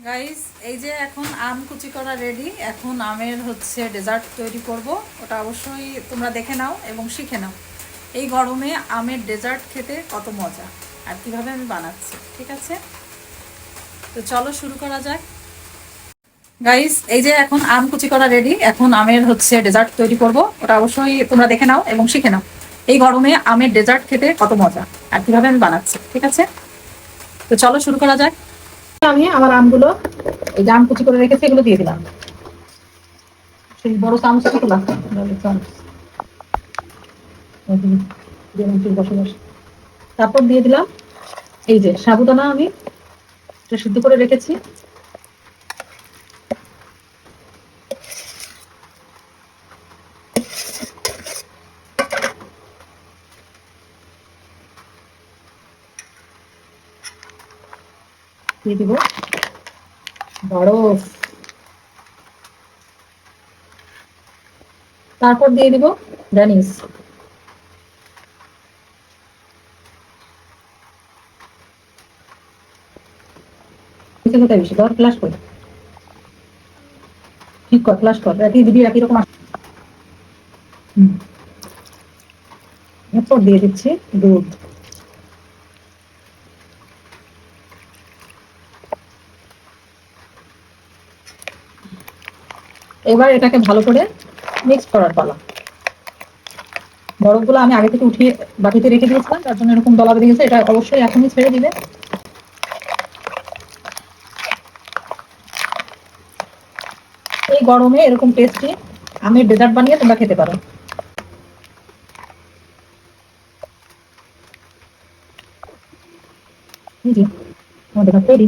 Guys, এই যে এখন আম কুচি করা রেডি। এখন আমের হচ্ছে ডেজার্ট তৈরি করব। ওটা অবশ্যই তোমরা দেখে নাও এবং শিখে নাও। এই গরমে আমের ডেজার্ট খেতে কত মজা, আর কিভাবে আমি বানাচ্ছি, ঠিক আছে? তো চলো শুরু করা যাক। গাইস, এই যে এখন আম কুচি করা রেডি। এখন আমের হচ্ছে ডেজার্ট তৈরি করব। ওটা অবশ্যই তোমরা দেখে নাও এবং শিখে নাও। এই গরমে আমের ডেজার্ট খেতে কত মজা, আর কিভাবে আমি বানাচ্ছি, ঠিক আছে? তো চলো শুরু করা যাক। আমি আমার আমগুলো, এই যে আম কুচি করে রেখেছি, এগুলো দিয়ে দিলাম। সেই বড় চামচ কত লাগবে? চামচ। বসে বসে তারপর দিয়ে দিলাম এই যে সাবুদানা, আমি এটা সিদ্ধ করে রেখেছি। দিয়ে দিব বরফ। তারপর দিয়ে দিব ভ্যানিস। কোথায় বেশি ধর, ফ্লাশ কর, ঠিক কর, ফ্লাশ কর, একই দিবি একই রকম। হুম। এরপর দিয়ে দিচ্ছি দুধ। এবার এটাকে ভালো করে মিক্স করার পালা। বরফগুলো আমি আগে থেকে উঠিয়ে বাটিতে রেখে দিয়েছিলাম, তার জন্য এরকম দলা বেঁধে গেছে। এটা অবশ্যই এখনই ছেড়ে দিবে। এই গরমে এরকম টেস্টি আমের ডেজার্ট বানিয়ে তোমরা খেতে পারো। জি, আমাদের তৈরি।